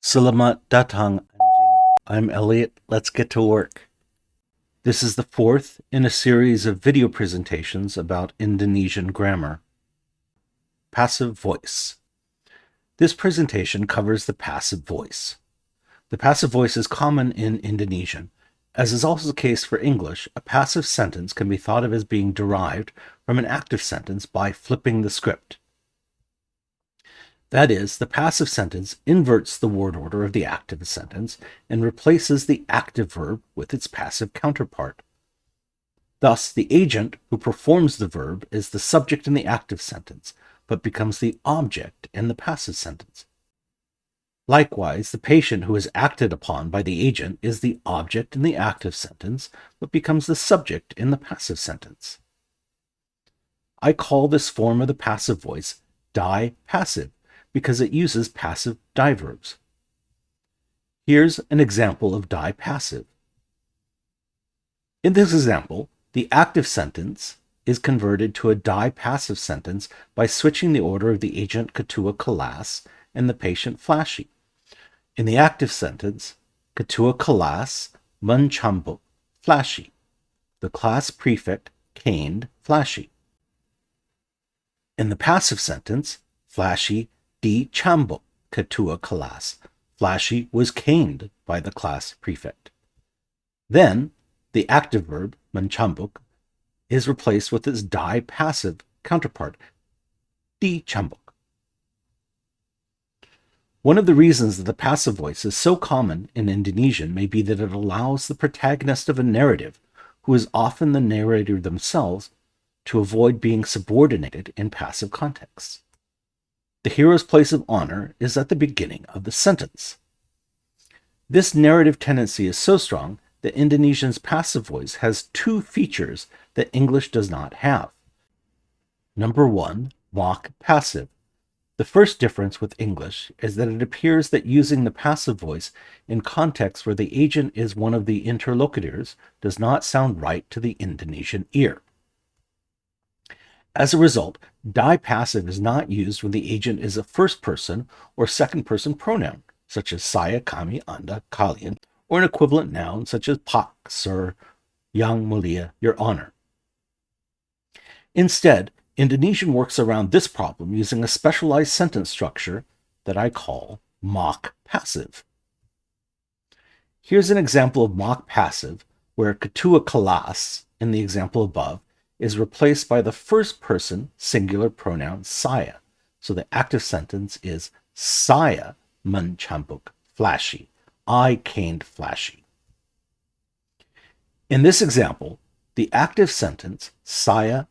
Selamat datang. I'm Elliot. Let's get to work. This is the fourth in a series of video presentations about Indonesian grammar. Passive voice. This presentation covers the passive voice. The passive voice is common in Indonesian. As is also the case for English, a passive sentence can be thought of as being derived from an active sentence by flipping the script. That is, the passive sentence inverts the word order of the active sentence and replaces the active verb with its passive counterpart. Thus, the agent who performs the verb is the subject in the active sentence, but becomes the object in the passive sentence. Likewise, the patient who is acted upon by the agent is the object in the active sentence, but becomes the subject in the passive sentence. I call this form of the passive voice di-passive, because it uses passive diverbs. Here's an example of di-passive. In this example, the active sentence is converted to a di-passive sentence by switching the order of the agent ketua kelas and the patient flashy. In the active sentence, ketua kelas mencambuk flashy. The class prefect caned flashy. In the passive sentence, flashy dicambuk ketua kelas. Flashy was caned by the class prefect. Then, the active verb, mencambuk, is replaced with its di-passive counterpart, dicambuk. One of the reasons that the passive voice is so common in Indonesian may be that it allows the protagonist of a narrative, who is often the narrator themselves, to avoid being subordinated in passive contexts. The hero's place of honor is at the beginning of the sentence. This narrative tendency is so strong that Indonesian's passive voice has two features that English does not have. Number one, mock passive. The first difference with English is that it appears that using the passive voice in contexts where the agent is one of the interlocutors does not sound right to the Indonesian ear. As a result, di-passive is not used when the agent is a first-person or second-person pronoun, such as saya, kami, anda, kalian, or an equivalent noun such as pak, sir, yang mulia, your honor. Instead, Indonesian works around this problem using a specialized sentence structure that I call mock passive. Here's an example of mock passive where ketua kelas, in the example above, is replaced by the first person singular pronoun saya. So the active sentence is saya mencambuk flashy. I caned flashy. In this example, the active sentence saya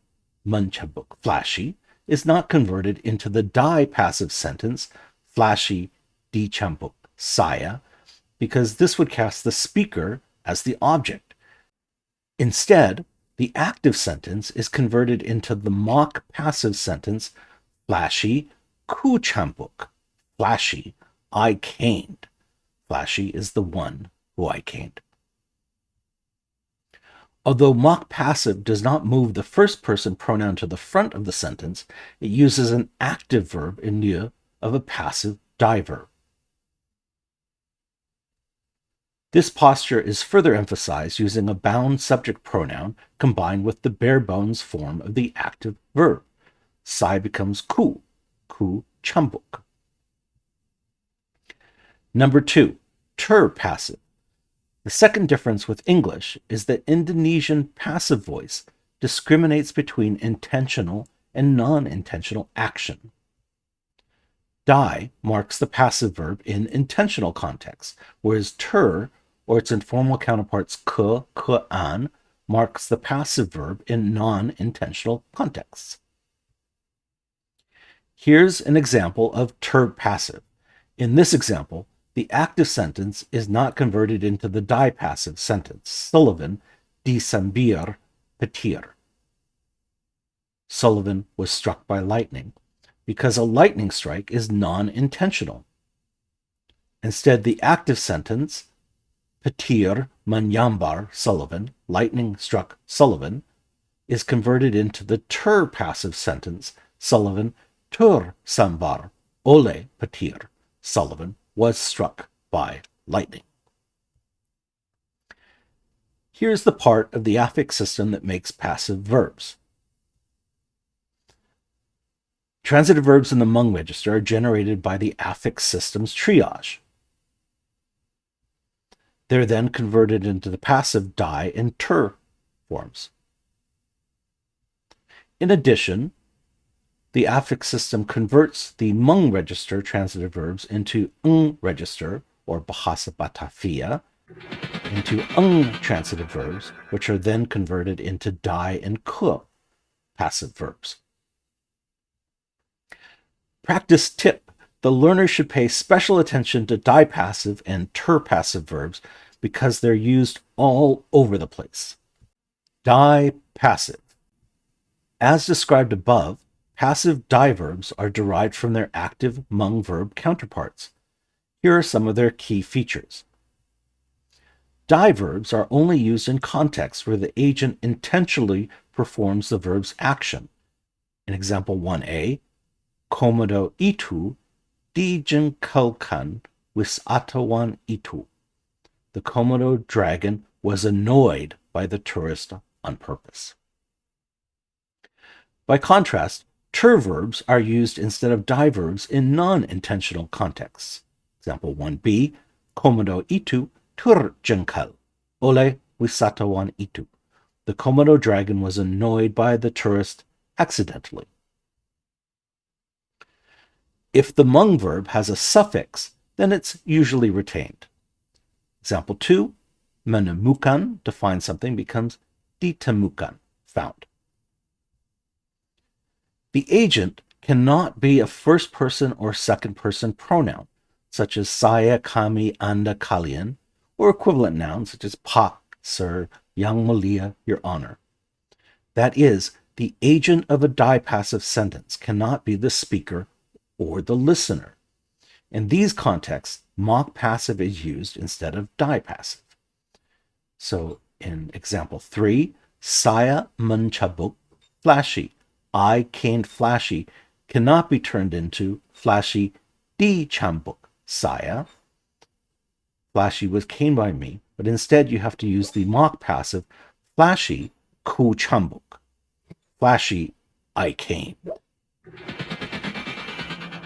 mencambuk flashy is not converted into the di-passive sentence flashy dicambuk saya, because this would cast the speaker as the object. Instead, the active sentence is converted into the mock passive sentence flashy kucambuk flashy I caned. Flashy is the one who I caned. Although mock passive does not move the first person pronoun to the front of the sentence, it uses an active verb in lieu of a passive diverb. This posture is further emphasized using a bound subject pronoun combined with the bare-bones form of the active verb. Sai becomes ku chambuk. Number two, passive. The second difference with English is that Indonesian passive voice discriminates between intentional and non-intentional action. Die marks the passive verb in intentional contexts, whereas or its informal counterparts an, marks the passive verb in non-intentional contexts. Here's an example of passive. In this example, the active sentence is not converted into the di-passive sentence, Sullivan disambir petir. Sullivan was struck by lightning, because a lightning strike is non-intentional. Instead, the active sentence, petir menyambar Sullivan, lightning struck Sullivan, is converted into the passive sentence, Sullivan sambar oleh petir. Sullivan was struck by lightning. Here's the part of the affix system that makes passive verbs. Transitive verbs in the Hmong register are generated by the affix system's triage. They're then converted into the passive die and ter forms. In addition, the affix system converts the Hmong register transitive verbs into ng register, or Bahasa Batavia, into transitive verbs, which are then converted into die and ke passive verbs. Practice tip: the learner should pay special attention to die passive and ter passive verbs because they're used all over the place. Die passive. As described above, passive die verbs are derived from their active Hmong verb counterparts. Here are some of their key features. Die verbs are only used in contexts where the agent intentionally performs the verb's action. In example 1a, Komodo itu dijengkelkan wisatawan itu. The Komodo dragon was annoyed by the tourist on purpose. By contrast, ter verbs are used instead of die verbs in non-intentional contexts. Example 1b, Komodo itu terjengkel oleh wisatawan itu. The Komodo dragon was annoyed by the tourist accidentally. If the Hmong verb has a suffix, then it's usually retained. Example 2, menemukan, to find something, becomes ditemukan, found. The agent cannot be a first-person or second-person pronoun, such as saya, kami, anda, kalian, or equivalent nouns such as Pak, Sir, Yang Mulia, Your Honor. That is, the agent of a die passive sentence cannot be the speaker or the listener. In these contexts, mock passive is used instead of die passive. So in example 3, saya mencabuk flashy. I caned flashy cannot be turned into flashy dicambuk saya. Flashy was caned by me, but instead you have to use the mock passive flashy ku chambuk. Flashy I caned.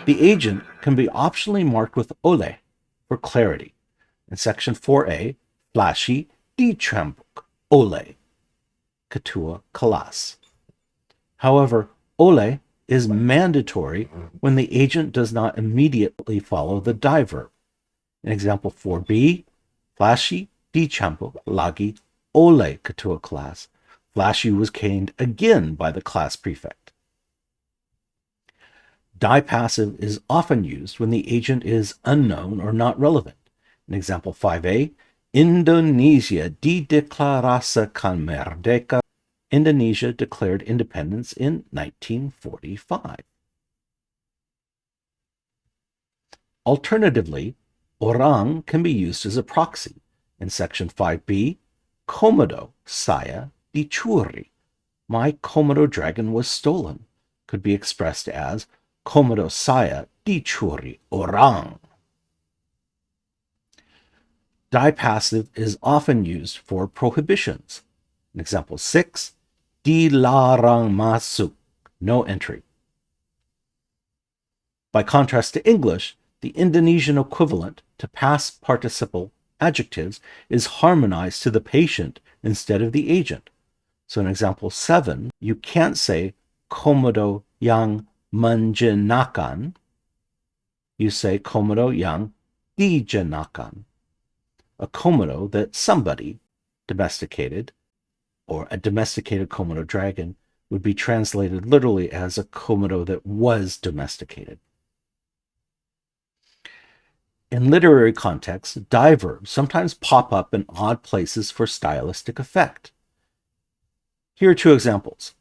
The agent can be optionally marked with ole for clarity. In section 4a, flashy dicambuk ole ketua kelas. However, ole is mandatory when the agent does not immediately follow the die verb. In example 4b, flashy dicambuk lagi ole ketua kelas. Flashy was caned again by the class prefect. Die passive is often used when the agent is unknown or not relevant. In example 5a, Indonesia dideklarasikan merdeka. Indonesia declared independence in 1945. Alternatively, orang can be used as a proxy. In section 5b, Komodo saya dicuri. My Komodo dragon was stolen could be expressed as Komodo saya dicuri orang. Die passive is often used for prohibitions. In example 6, dilarang masuk, no entry. By contrast to English, the Indonesian equivalent to past participle adjectives is harmonized to the patient instead of the agent. So in example 7, you can't say Komodo yang menjenakan. You say Komodo yang dijenakan. A Komodo that somebody domesticated, or a domesticated Komodo dragon, would be translated literally as a Komodo that was domesticated. In literary contexts, die verbs sometimes pop up in odd places for stylistic effect. Here are two examples.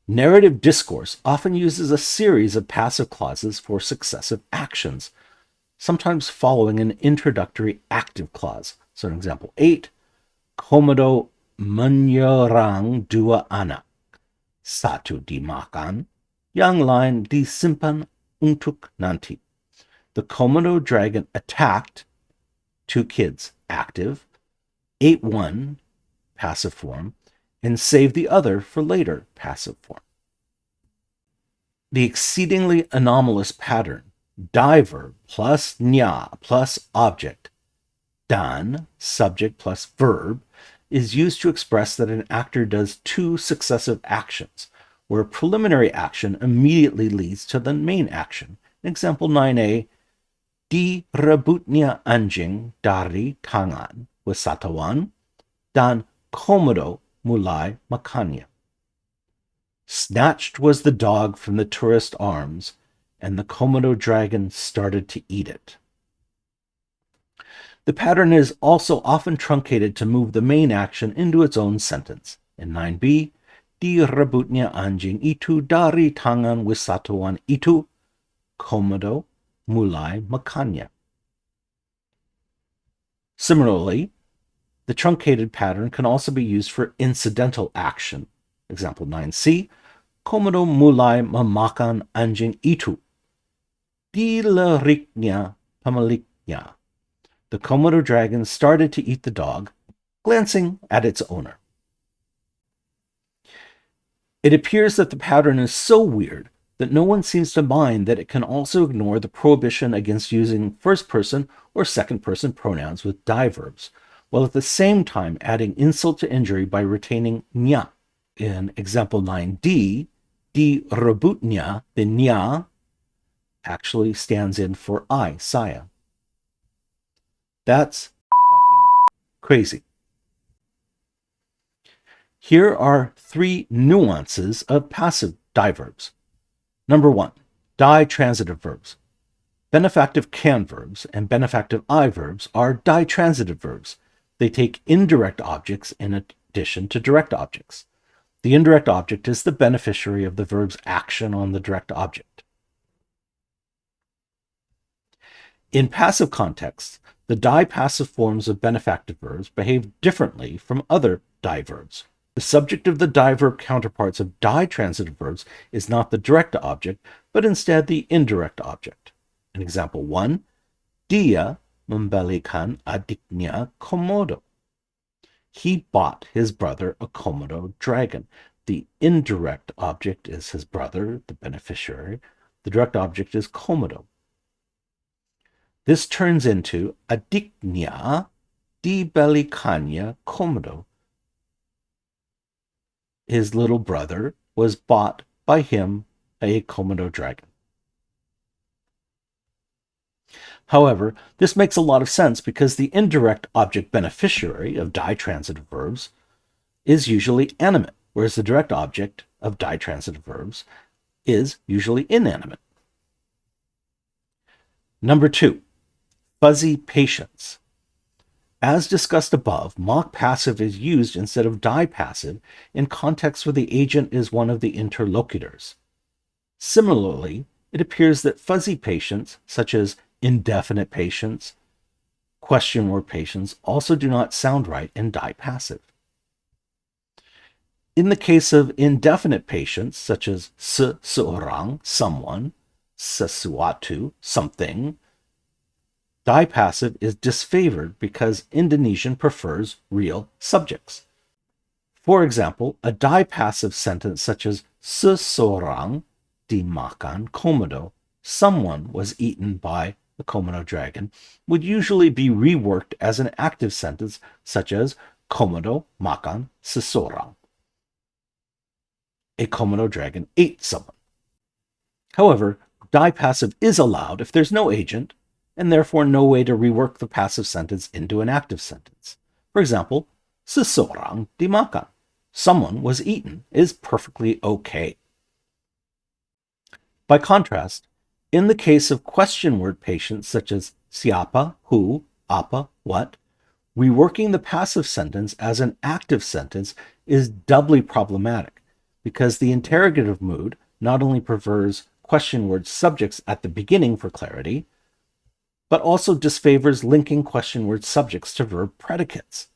Narrative discourse often uses a series of passive clauses for successive actions, sometimes following an introductory active clause. So in example 8, Komodo menyerang dua anak, satu dimakan, yang lain disimpan untuk nanti. The Komodo dragon attacked 2 kids, active, ate one, passive form, and saved the other for later, passive form. The exceedingly anomalous pattern, die verb plus nya plus object, dan, subject plus verb, is used to express that an actor does 2 successive actions, where a preliminary action immediately leads to the main action. Example 9a, direbutnya anjing dari tangan wisatawan dan Komodo mulai makannya. Snatched was the dog from the tourist arms, and the Komodo dragon started to eat it. The pattern is also often truncated to move the main action into its own sentence. In 9b, direbutnya anjing itu dari tangan wisatawan itu, Komodo mulai makannya. Similarly, the truncated pattern can also be used for incidental action. Example 9c, Komodo mulai memakan anjing itu. Diliriknya pemiliknya. The Komodo dragon started to eat the dog, glancing at its owner. It appears that the pattern is so weird that no one seems to mind that it can also ignore the prohibition against using first-person or second-person pronouns with die verbs, while at the same time adding insult to injury by retaining nya. In example 9d, direbutnya, the nya actually stands in for I, saya. That's fucking crazy. Here are 3 nuances of passive die verbs. Number 1, die transitive verbs. Benefactive can verbs and benefactive I verbs are die transitive verbs. They take indirect objects in addition to direct objects. The indirect object is the beneficiary of the verb's action on the direct object. In passive contexts, the die passive forms of benefactive verbs behave differently from other die verbs. The subject of the die verb counterparts of die transitive verbs is not the direct object, but instead the indirect object. In example 1, dia membelikan adiknya Komodo. He bought his brother a Komodo dragon. The indirect object is his brother, the beneficiary. The direct object is Komodo. This turns into adiknya dibelikannya Komodo. His little brother was bought by him a Komodo dragon. However, this makes a lot of sense because the indirect object beneficiary of die transitive verbs is usually animate, whereas the direct object of die transitive verbs is usually inanimate. Number 2, fuzzy patience. As discussed above, mock passive is used instead of die passive in contexts where the agent is one of the interlocutors. Similarly, it appears that fuzzy patience, such as indefinite patience, question word patience, also do not sound right in die passive. In the case of indefinite patience, such as seseorang, someone, sesuatu, something, die passive is disfavored because Indonesian prefers real subjects. For example, a die passive sentence such as seseorang dimakan Komodo, someone was eaten by the Komodo dragon, would usually be reworked as an active sentence such as Komodo makan seseorang. A Komodo dragon ate someone. However, die passive is allowed if there's no agent, and therefore no way to rework the passive sentence into an active sentence. For example, seseorang dimakan, someone was eaten, is perfectly okay. By contrast, in the case of question word patience such as siapa, who, apa, what, reworking the passive sentence as an active sentence is doubly problematic because the interrogative mood not only prefers question word subjects at the beginning for clarity, but also disfavors linking question word subjects to verb predicates.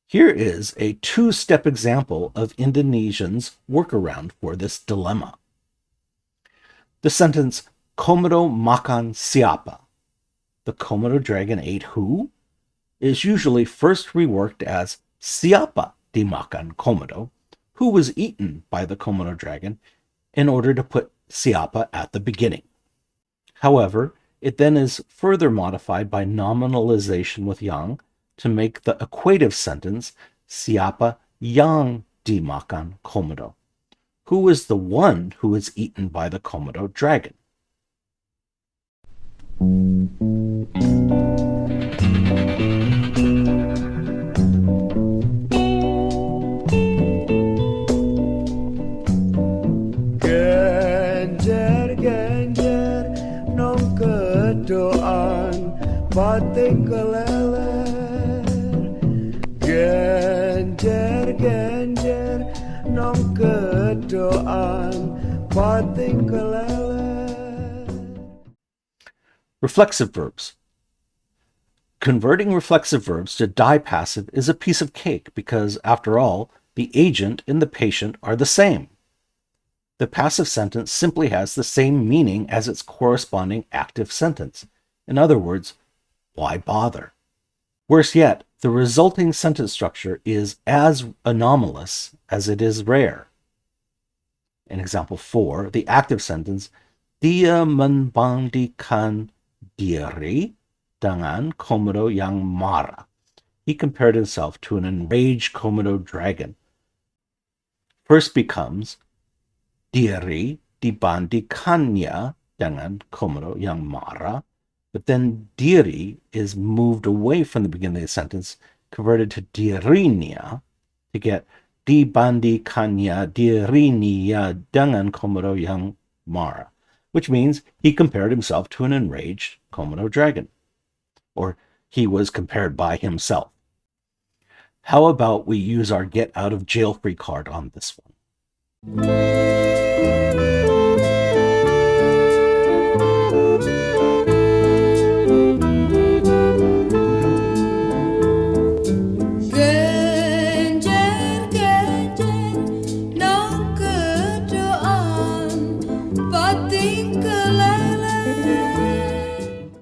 Here is a 2-step example of Indonesian's workaround for this dilemma. The sentence Komodo makan siapa? The Komodo dragon ate who? Is usually first reworked as siapa dimakan Komodo, who was eaten by the Komodo dragon, in order to put siapa at the beginning. However, it then is further modified by nominalization with yang to make the equative sentence siapa yang dimakan Komodo, who is the one who is eaten by the Komodo dragon. Genjer-genjer nong kedoan batik keleler. Genjer-genjer nong kedoan batik keleler. Reflexive verbs. Converting reflexive verbs to dipassive is a piece of cake because, after all, the agent and the patient are the same. The passive sentence simply has the same meaning as its corresponding active sentence. In other words, why bother? Worse yet, the resulting sentence structure is as anomalous as it is rare. In example 4, the active sentence, Dia membandingkan diri dengan Komodo yang marah. He compared himself to an enraged Komodo dragon. First becomes diri dibandingkannya dengan Komodo yang marah, but then diri is moved away from the beginning of the sentence, converted to dirinya, to get dibandingkannya dirinya dengan Komodo yang marah, which means he compared himself to an enraged Komodo dragon, or he was compared by himself. How about we use our get out of jail free card on this one?